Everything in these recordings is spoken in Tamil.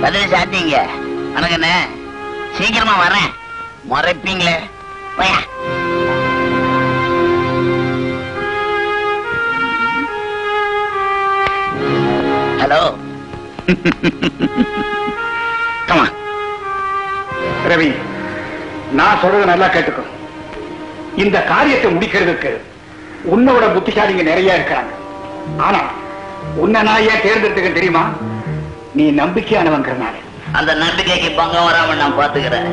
கதவு சாத்திங்க. அனகண்ணே சீக்கிரமா வரேன். மறைப்பீங்களே. ஹலோ ரவி, நான் சொல்றது நல்லா கேட்டுக்கோ. இந்த காரியத்தை முடிக்கிறதுக்கு உன்னோட புத்திசாலிங்க நிறைய இருக்கிறாங்க. ஆனா உன்னை நான் ஏன் தேர்ந்தெடுத்துக்க தெரியுமா? நீ நம்பிக்கையானவங்கிறனால. அந்த நம்பிக்கைக்கு பங்கம் வராம நான் பாத்துக்கிறேன்.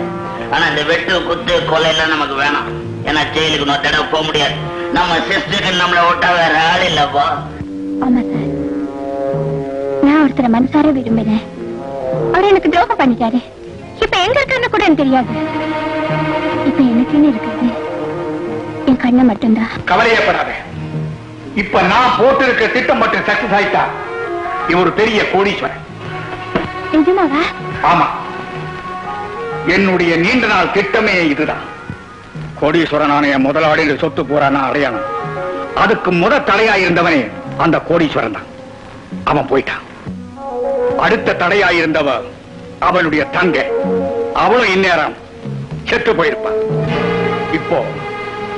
ஆனா இந்த வெட்டு குத்து கொலை எல்லாம் நமக்கு வேணாம். ஏன்னா ஜெயிலுக்கு நான் தடவை போக முடியாது. நம்ம சிஸ்டருக்கு நம்மள விட்டா வேற ஆள் இல்லப்பா. ஆமா சார், நான் ஒருத்தரை மனசார விரும்பினேன். அவர் எனக்கு துரோகம் பண்ணிட்டாரு. இப்ப எங்க இருக்கான்னு கூட எனக்கு தெரியாது. இப்ப எனக்குன்னு இருக்குது என் கண்ணை மட்டும்தான். கவலையப்படாத. இப்ப நான் போட்டு இருக்க திட்டம் மட்டும் சக்சஸ் ஆயிட்டா இவர் பெரிய கோடீஸ்வரன். நிஜமாவா? ஆமா, என்னுடைய நீண்ட நாள் திட்டமே இதுதான். கோடீஸ்வரனான என் முதலாளியில சொத்து போறானா அடையாளம். அதுக்கு தலையா இருந்தவனே அந்த கோடீஸ்வரன் தான். அவன் போயிட்டான். அடுத்த தடையா இருந்தவ அவனுடைய தங்கை. அவளும் இந்நேரம் செத்து போயிருப்பான். இப்போ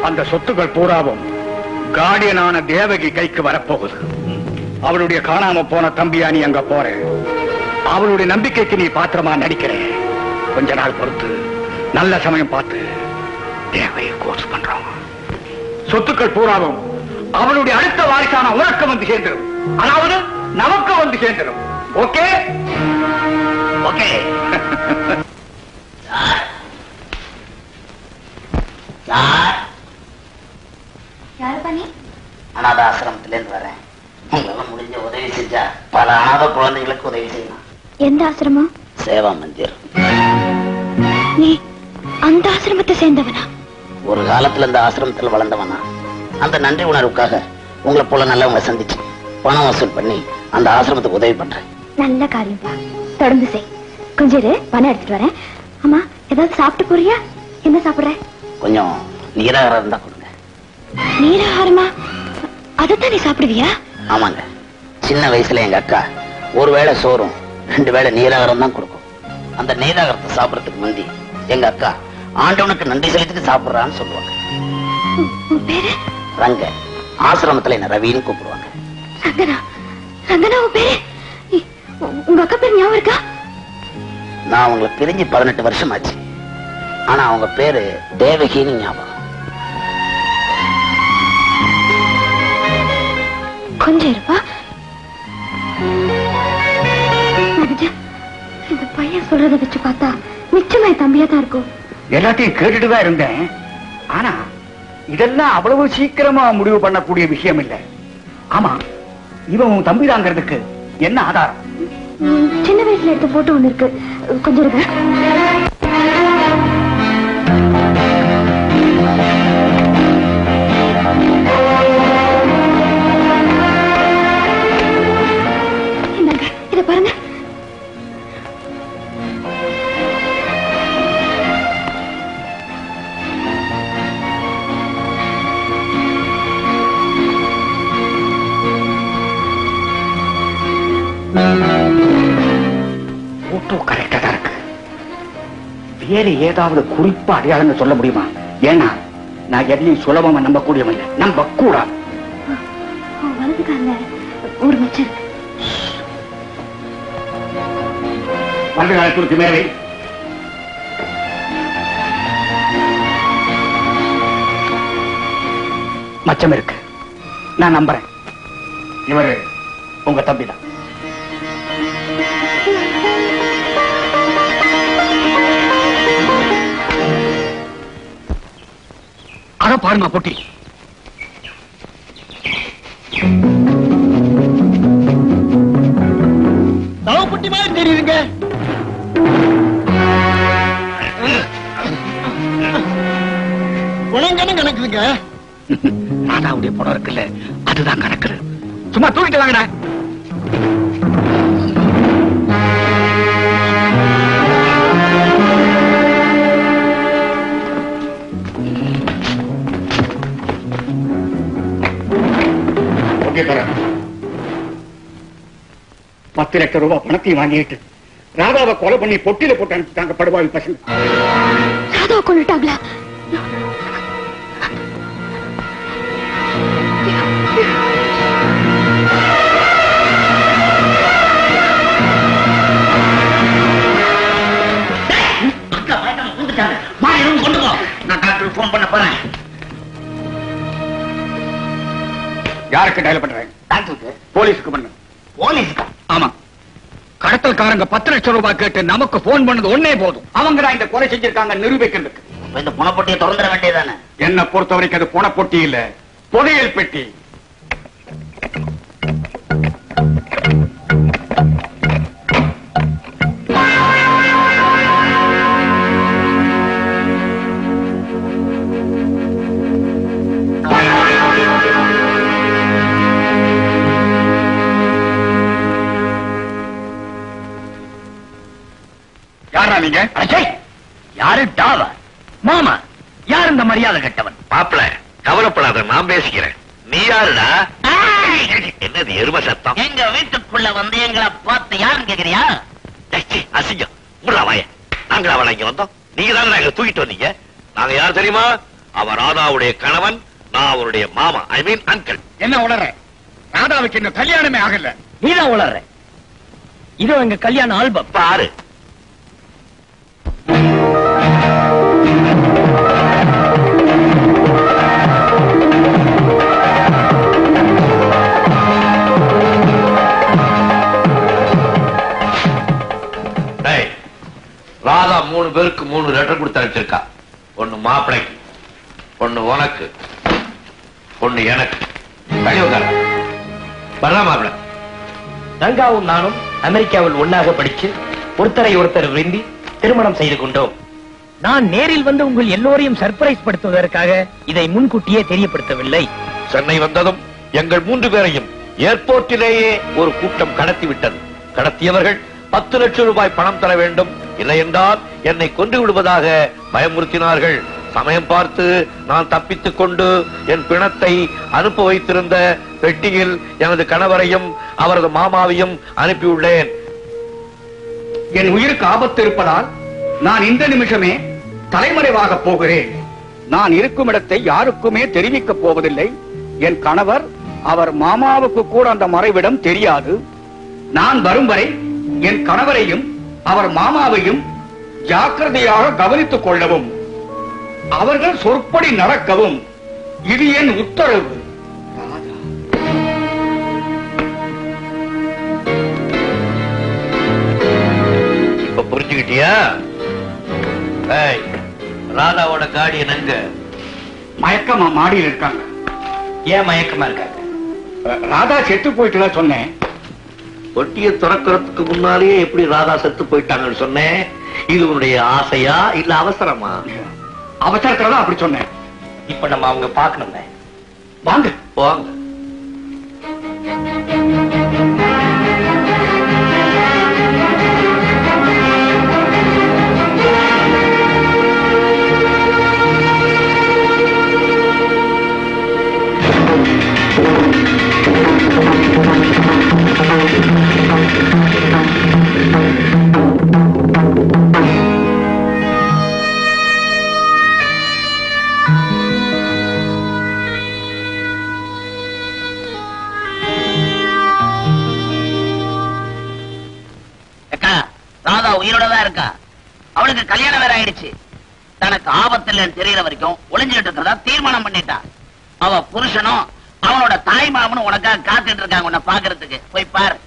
அந்த சொத்துக்கள் பூராவும் கார்டியனான தேவகி கைக்கு வரப்போகுது. அவளுடைய காணாம போன தம்பியா நீ அங்க போற. அவளுடைய நம்பிக்கைக்கு நீ பாத்திரமா நடிக்கிற. கொஞ்ச நாள் பொறுத்து நல்ல சமயம் பார்த்து தேவையை கோர்ஸ் பண்றோம். சொத்துக்கள் பூராவும் அவளுடைய அடுத்த வாரிசான உனக்கு வந்து சேர்ந்துடும். அதாவது நமக்கு வந்து சேர்ந்துடும். Okay okay. அனாத ஆசிரமத்தில இருந்து வரேன். உங்களால முடிஞ்ச உதவி செஞ்சா பல அனாத குழந்தைகளுக்கு உதவி செய்யலாம். எந்த ஆசிரமம்? சேவா மந்திர். நீ அந்த ஆசிரமத்தை சேர்ந்தவனா? ஒரு காலத்துல இந்த ஆசிரமத்தில் வளர்ந்தவனா. அந்த நன்றி உணர்வுக்காக உங்களை போல நல்லவங்க சந்திச்சு பணம் வசூல் பண்ணி அந்த ஆசிரமத்துக்கு உதவி பண்றேன். நல்ல காரியம் பா, தொடர்ந்து செய். கொஞ்சம் பணம் எடுத்துட்டு வரேன். ஆமா, ஏதாவது சாப்பிட்டு போறியா? என்ன சாப்பிடுற? கொஞ்சம் நீராகாரம் இருந்தா கொடுங்க. நீராகாரமா? அதைத்தான் நீ சாப்பிடுவியா? ஆமாங்க, சின்ன வயசுல எங்க அக்கா ஒரு வேளை சோறும் 2 வேளை நீராகாரம் தான் கொடுக்கும். அந்த நீராகாரத்தை சாப்பிடறதுக்கு முந்தி எங்க அக்கா ஆண்டவனுக்கு நன்றி செலுத்திட்டு சாப்பிடுறான்னு சொல்லுவாங்க. பேரு ரங்க. ஆசிரமத்துல என்ன ரவின்னு கூப்பிடுவாங்க. ரங்கனா? ரங்கனா உன் பேரு? உங்க அக்கா பேர் ஞாபகம் இருக்கா? நான் அவங்களை பிரிஞ்சு 18 வருஷம் ஆச்சு. ஆனா அவங்க பேரு தேவகின்னு ஞாபகம். கொஞ்சம் இருப்பா. இந்த பையன் சொல்றத வச்சு பார்த்தா நிச்சயமா தம்பியா தான் இருக்கும். எல்லாத்தையும் கேட்டுட்டுதான் இருந்தேன். ஆனா இதெல்லாம் அவ்வளவு சீக்கிரமா முடிவு பண்ணக்கூடிய விஷயம் இல்லை. ஆமா, இவன் உன் தம்பிதாங்கிறதுக்கு என்ன ஆதாரம்? சின்ன வயசுல எடுத்த போட்டோ ஒண்ணு இருக்கு. கொஞ்சம் இருக்க. இத பாருங்க. போட்டோ கரெக்டா தான் இருக்கு. வேற ஏதாவது குறிப்பா அடையாளம் சொல்ல முடியுமா? ஏன்னா நான் எதையும் சுலபமா நம்ப கூடியவன், நம்ப கூடாது. வலதுக்கால ஒரு மச்சம் இருக்கு. வலது காலத்திற்கு மேலே மச்சம் இருக்கு. நான் நம்புறேன். இவரு உங்க தம்பிதான். அத பாருமா பொட்டி. தவப்பொட்டி மாதிரி தெரியுதுங்க. குணங்கன்னு கணக்குதுங்க. ராதாவுடைய படம் இருக்குல்ல, அதுதான் கணக்கு. சும்மா தூக்கிட்டு வாங்கடா. $10 லட்சம் பணத்தையும் வாங்கிட்டு ராதாவை கொலை பண்ணி பொட்டியில போட்டு அனுப்பிட்டாங்க படுவாவி பசங்க. ராதாவை கொண்டுட்டாங்களா? கொண்டு போ, நான் டாக்டருக்கு போன் பண்ண போறேன். யாருக்கு டயல் பண்றேன்? டாக்டருக்கு. போலீஸுக்கு பண்ணு. போலீஸ்க்கா? ஆமா, கடத்தல்காரங்க 10 லட்சம் ரூபாய் கேட்டு நமக்கு போன் பண்ணது ஒன்னே போதும். அவங்க தான் இந்த கொலை செஞ்சிருக்காங்க நிரூபிக்கிறதுக்கு. இந்த பணப்பொட்டியை திறந்துட வேண்டியதானே? என்ன பொறுத்த வரைக்கும் அது பணப்பொட்டி இல்ல, புதையல் பெட்டி. யாரா நீங்க? யாரு? டாவா மாமா. யார் இந்த மரியாதை கட்டவன்? மாப்பிள கவலைப்படாத, நான் பேசிக்கிறேன். நீ யாருடா? என்னது எரும சத்தம்? எங்க வீட்டுக்குள்ள வந்து எங்களை பார்த்து யாருன்னு கேக்குறியா? அசிங்கம். முறா வாய. நாங்களா அவளை இங்க வந்தோம்? நீங்க தானே நாங்க தூக்கிட்டு வந்தீங்க. நாங்க யார் தெரியுமா? அவ ராதாவுடைய கணவன், நான் அவருடைய மாமா, ஐ மீன் அங்கிள். என்ன உளற? ராதாவுக்கு இன்னும் கல்யாணமே ஆகல. நீதான் உளற. இது எங்க கல்யாண ஆல்பம் பாரு. ராதா 3 பேருக்கு 3 லெட்டர் கொடுத்து அனுப்பிச்சிருக்கா. ஒண்ணு மாப்பிளைக்கு, ஒண்ணு உனக்கு, ஒண்ணு எனக்கு. வரலாம் மாப்பிள. ரங்காவும் நானும் அமெரிக்காவில் ஒன்னாக படிச்சு ஒருத்தரை ஒருத்தர் விரும்பி திருமணம் செய்து கொண்டோம். நான் நேரில் வந்து உங்கள் எல்லோரையும் சர்ப்ரைஸ் படுத்துவதற்காக இதை முன்கூட்டியே தெரியப்படுத்தவில்லை. சென்னை வந்ததும் எங்கள் 3 பேரையும் ஏர்போர்ட்டிலேயே ஒரு கூட்டம் கடத்தி விட்டது. கடத்தியவர்கள் 10 லட்சம் ரூபாய் பணம் தர வேண்டும், இல்லை என்றால் என்னை கொண்டு விடுவதாக பயமுறுத்தினார்கள். சமயம் பார்த்து நான் தப்பித்துக் கொண்டு என் பிணத்தை அனுப்ப வைத்திருந்த பெட்டியில் எனது கணவரையும் அவரது மாமாவையும் அனுப்பியுள்ளேன். என் உயிருக்கு ஆபத்து இருப்பதால் நான் இந்த நிமிஷமே தலைமறைவாக போகிறேன். நான் இருக்கும் இடத்தை யாருக்குமே தெரிவிக்கப் போவதில்லை. என் கணவர், அவர் மாமாவுக்கு கூட அந்த மறைவிடம் தெரியாது. நான் வரும் வரை என் கணவரையும் அவர் மாமாவையும் ஜாக்கிரதையாக கவனித்துக் கொள்ளவும், அவர்கள் சொற்படி நடக்கவும் இது என் உத்தரவு. இப்ப புரிஞ்சுக்கிட்டியா? ராதாவோட கார்டியன் எங்க? மயக்கமா மாடியில் இருக்காங்க. ஏன் மயக்கமா இருக்காங்க? ராதா செத்து போயிட்டு சொன்னேன். பொட்டியை திறக்கிறதுக்கு முன்னாலேயே எப்படி ராதா செத்து போயிட்டாங்கன்னு சொன்னேன். இது உன்னுடைய ஆசையா இல்ல அவசரமா? அவசரத்துலதான் அப்படி சொன்னேன். இப்ப நம்ம அவங்க பாக்கணுமே. வாங்க வாங்க. ராதா உயிரோடதான் இருக்கா. அவளுக்கு கல்யாணம் வேற ஆயிடுச்சு. தனக்கு ஆபத்து இல்லைன்னு தெரியற வரைக்கும் ஒளிஞ்சுட்டு இருக்கிறதா தீர்மானம் பண்ணிட்டா. அவ புருஷனும் அவனோட தாய் மாமனும் உனக்காக காத்துட்டு இருக்காங்க உன்னை பாக்குறதுக்கு. போய் பாரு.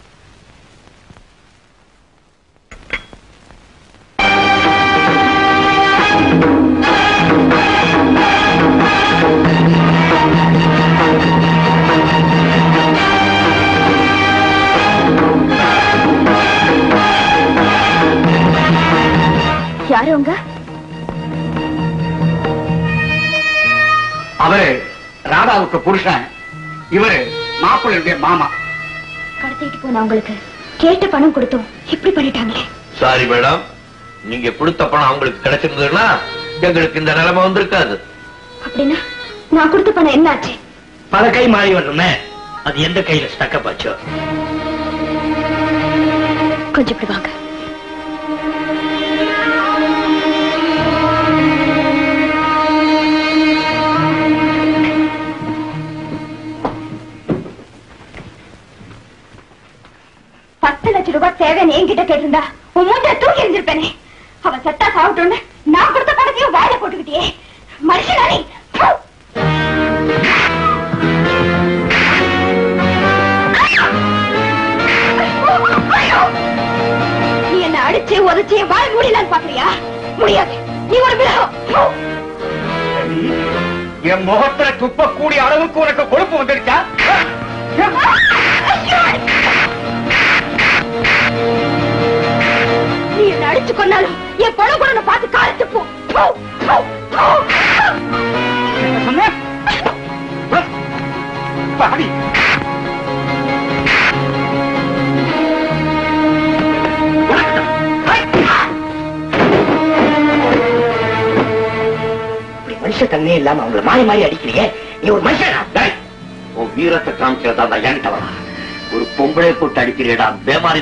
யாரு உங்க? அவரு ராதாவுக்கு புருஷன், இவரு மாப்பிள்ளையுடைய மாமா. கடத்திட்டு போன உங்களுக்கு கேட்ட பணம் கொடுத்தோம், இப்படி பண்ணிட்டாங்களே. சாரி மேடம், நீங்க கொடுத்த பணம் அவங்களுக்கு கிடைச்சிருந்ததுன்னா எங்களுக்கு இந்த நிலைமை வந்திருக்காது. அப்படின்னா நான் கொடுத்த பணம் என்னாச்சு? பல கை மாறி வரணுமே, அது எந்த கையில ஸ்டக்கப் ஆச்சோ? கொஞ்சம் இப்படி வாங்க. 10 லட்சம் ரூபாய் தேவைன்னு என்கிட்ட கேட்டிருந்தா உன் மூஞ்ச தூக்கி எரிஞ்சிருப்பேனே. அவன் செத்தா சாப்பிட்டோன்னு நான் கொடுத்த பணத்தையும் வாயில போட்டுக்கிட்டியே. மனுஷனானே. நீ என்ன அடிச்சு உதச்சி வாழ முடியலன்னு பாக்குறியா? முடியாது. நீ ஒரு மிருகம். என் முகத்துல துப்ப கூடிய அளவுக்கு உனக்கு கொழுப்பு வந்துருச்சா? நீ என்ன அடிச்சு கொண்டாலும் என் கொலை கூட பார்த்து காலத்து போ. சொன்ன பாடி மனுஷ தன்மையே இல்லாம அவங்களை மாறி மாறி அடிக்கிறீங்க. நீ ஒரு மனுஷனா? உன் வீரத்தை காமிக்கிறதா என்கிட்ட ஒரு பொம்பளை போட்டு அடிக்கிறீடா பேமாரி.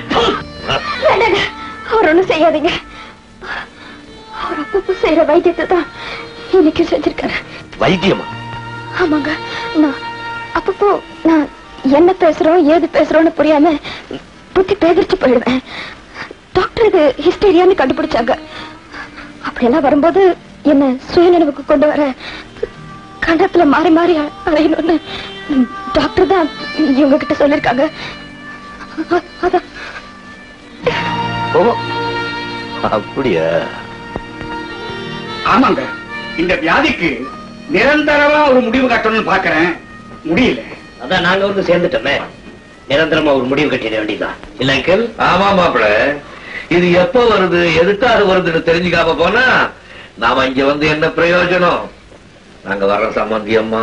அவர் ஒண்ணும் செய்யாதீங்க. அவர் அப்பப்போ செய்யற வைத்தியத்தை தான் இன்னைக்கு செஞ்சிருக்காரு. வைத்தியமா? ஆமாங்க. நான் அப்பப்போ நான் என்ன பேசுறோம் ஏது பேசுறோம்னு புரியாம புத்தி பேதிரிச்சு போயிடுவேன். டாக்டர் இது ஹிஸ்டீரியான்னு கண்டுபிடிச்சாங்க. அப்படியெல்லாம் வரும்போது என்ன சுயநினைவுக்கு கொண்டு வர கண்டத்துல மாறி மாறி அலையணும்னு டாக்டர் தான் இவங்க கிட்ட சொல்லிருக்காங்க. அதான். அப்படியா? ஆமாங்க. இந்த வியாதிக்கு நிரந்தரமா ஒரு முடிவு கட்டணும்னு பாக்குறேன். முடியல. அதான் நாங்க வந்து சேர்ந்துட்டோமே. நிரந்தரமா ஒரு முடிவு கட்டிட வேண்டியதான் இல்ல அங்கிள்? ஆமா மாப்பிள. இது எப்ப வருது எதுக்காக வருதுன்னு தெரிஞ்சுக்காம போனா நாம இங்க வந்து என்ன பிரயோஜனம்? நாங்க வர்ற சம்பந்தி அம்மா